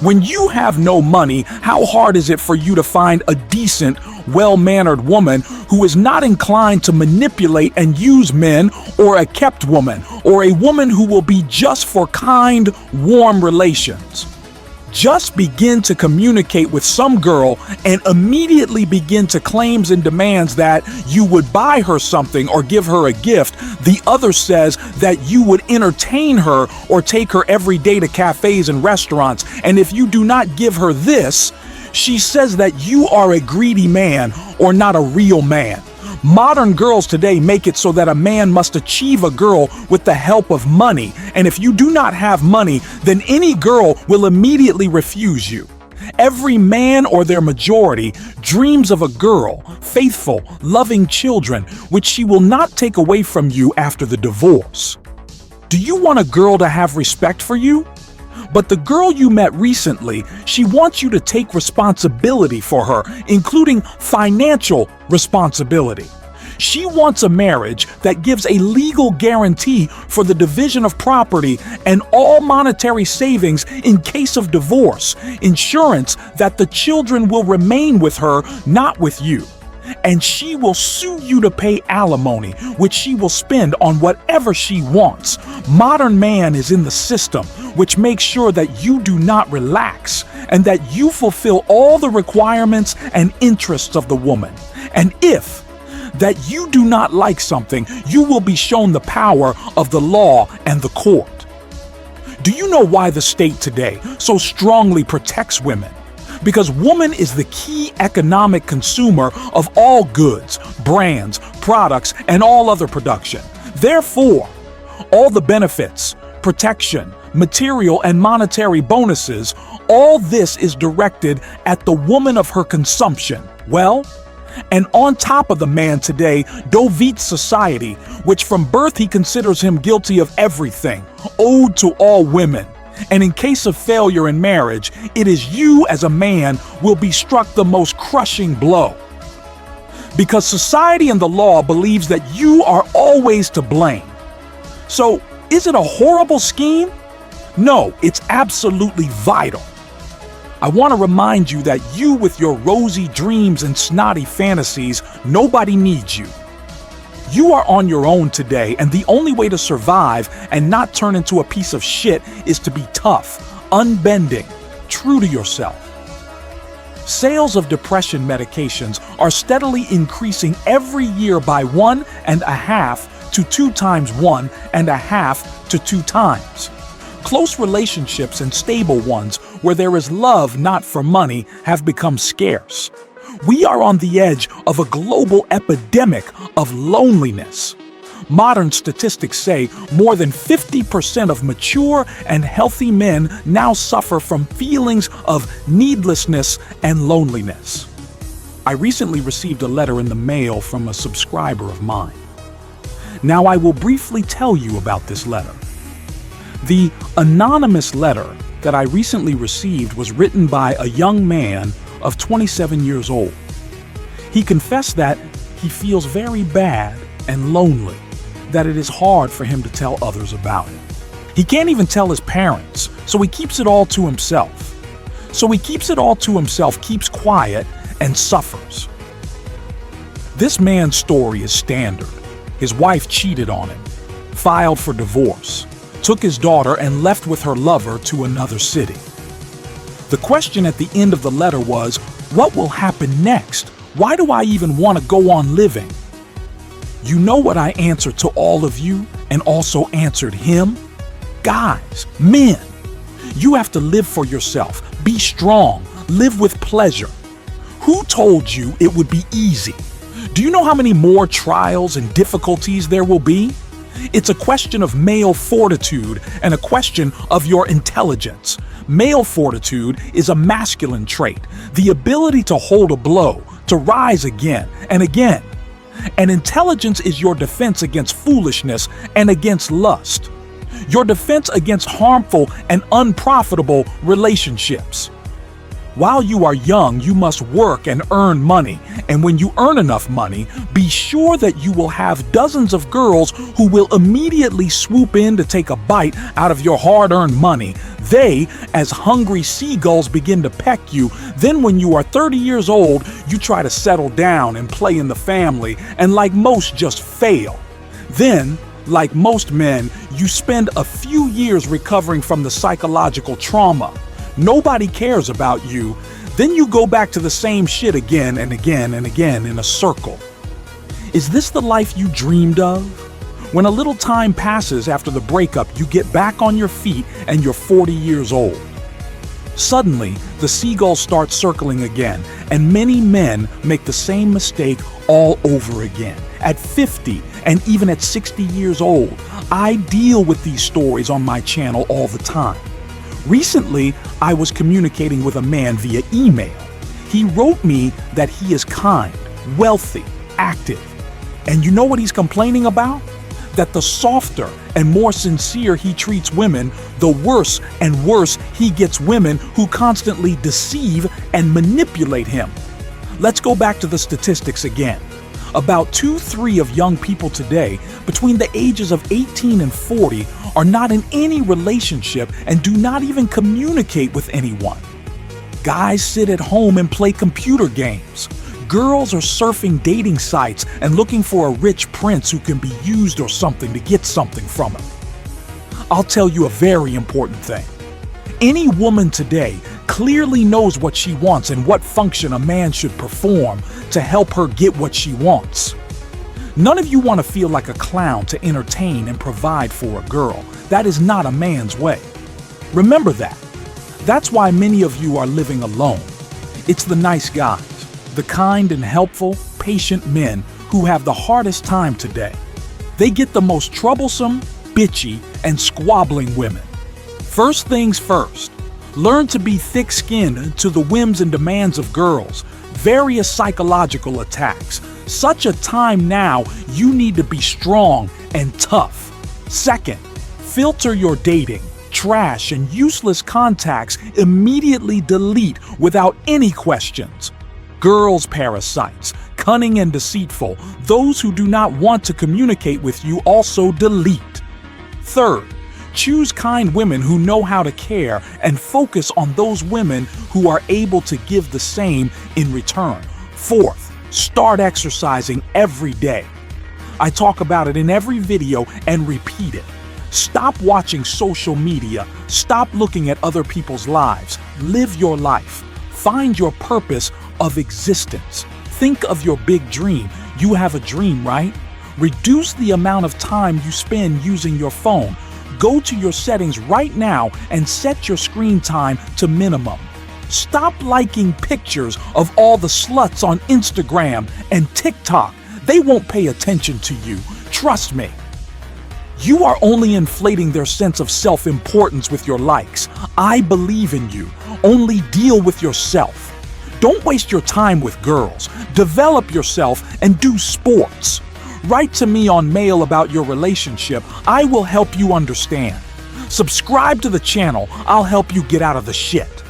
When you have no money, how hard is it for you to find a decent, well-mannered woman who is not inclined to manipulate and use men, or a kept woman, or a woman who will be just for kind, warm relations? Just begin to communicate with some girl and immediately begin to claims and demands that you would buy her something or give her a gift. The other says that you would entertain her or take her every day to cafes and restaurants. And if you do not give her this, she says that you are a greedy man or not a real man. Modern girls today make it so that a man must achieve a girl with the help of money, and if you do not have money, then any girl will immediately refuse you. Every man, or their majority, dreams of a girl, faithful, loving children, which she will not take away from you after the divorce. Do you want a girl to have respect for you? But the girl you met recently, she wants you to take responsibility for her, including financial responsibility. She wants a marriage that gives a legal guarantee for the division of property and all monetary savings in case of divorce, insurance that the children will remain with her, not with you. And she will sue you to pay alimony, which she will spend on whatever she wants. Modern man is in the system, which makes sure that you do not relax and that you fulfill all the requirements and interests of the woman. And if that you do not like something, you will be shown the power of the law and the court. Do you know why the state today so strongly protects women? Because woman is the key economic consumer of all goods, brands, products, and all other production. Therefore, all the benefits, protection, material and monetary bonuses, all this is directed at the woman of her consumption. Well, and on top of the man today, Dovite society, which from birth he considers him guilty of everything, owed to all women. And in case of failure in marriage, it is you as a man will be struck the most crushing blow. Because society and the law believes that you are always to blame. So, is it a horrible scheme? No, it's absolutely vital. I want to remind you that you, with your rosy dreams and snotty fantasies, nobody needs you. You are on your own today, and the only way to survive and not turn into a piece of shit is to be tough, unbending, true to yourself. Sales of depression medications are steadily increasing every year by 1.5 to 2 times 1.5 to 2 times. Close relationships and stable ones where there is love not for money have become scarce. We are on the edge of a global epidemic of loneliness. Modern statistics say more than 50% of mature and healthy men now suffer from feelings of needlessness and loneliness. I recently received a letter in the mail from a subscriber of mine. Now I will briefly tell you about this letter. The anonymous letter that I recently received was written by a young man of 27 years old. He confessed that he feels very bad and lonely, that it is hard for him to tell others about it. He can't even tell his parents, so he keeps it all to himself. Keeps quiet, and suffers. This man's story is standard. His wife cheated on him, filed for divorce, took his daughter and left with her lover to another city. The question at the end of the letter was, what will happen next? Why do I even want to go on living? You know what I answered to all of you and also answered him? Guys, men, you have to live for yourself, be strong, live with pleasure. Who told you it would be easy? Do you know how many more trials and difficulties there will be? It's a question of male fortitude and a question of your intelligence. Male fortitude is a masculine trait, the ability to hold a blow, to rise again and again. And intelligence is your defense against foolishness and against lust, your defense against harmful and unprofitable relationships. While you are young, you must work and earn money. And when you earn enough money, be sure that you will have dozens of girls who will immediately swoop in to take a bite out of your hard-earned money. They, as hungry seagulls, begin to peck you. Then when you are 30 years old, you try to settle down and play in the family, and like most, just fail. Then, like most men, you spend a few years recovering from the psychological trauma. Nobody cares about you. Then you go back to the same shit again and again and again in a circle. Is this the life you dreamed of? When a little time passes after the breakup, you get back on your feet and you're 40 years old. Suddenly, the seagulls start circling again, and many men make the same mistake all over again. At 50 and even at 60 years old, I deal with these stories on my channel all the time. Recently, I was communicating with a man via email. He wrote me that he is kind, wealthy, active. And you know what he's complaining about? That the softer and more sincere he treats women, the worse and worse he gets women who constantly deceive and manipulate him. Let's go back to the statistics again. About 2/3 of young people today, between the ages of 18 and 40, are not in any relationship and do not even communicate with anyone. Guys sit at home and play computer games. Girls are surfing dating sites and looking for a rich prince who can be used or something to get something from him. I'll tell you a very important thing. Any woman today clearly knows what she wants and what function a man should perform to help her get what she wants. None of you want to feel like a clown to entertain and provide for a girl. That is not a man's way. Remember that. That's why many of you are living alone. It's the nice guys, the kind and helpful, patient men who have the hardest time today. They get the most troublesome, bitchy, and squabbling women. First things first, learn to be thick-skinned to the whims and demands of girls, various psychological attacks. Such a time now, you need to be strong and tough. Second, filter your dating. Trash and useless contacts immediately delete without any questions. Girls parasites, cunning and deceitful, those who do not want to communicate with you also delete. Third, choose kind women who know how to care and focus on those women who are able to give the same in return. Fourth, start exercising every day. I talk about it in every video and repeat it. Stop watching social media. Stop looking at other people's lives. Live your life. Find your purpose of existence. Think of your big dream. You have a dream, right? Reduce the amount of time you spend using your phone. Go to your settings right now and set your screen time to minimum. Stop liking pictures of all the sluts on Instagram and TikTok. They won't pay attention to you. Trust me. You are only inflating their sense of self-importance with your likes. I believe in you. Only deal with yourself. Don't waste your time with girls. Develop yourself and do sports. Write to me on mail about your relationship. I will help you understand. Subscribe to the channel. I'll help you get out of the shit.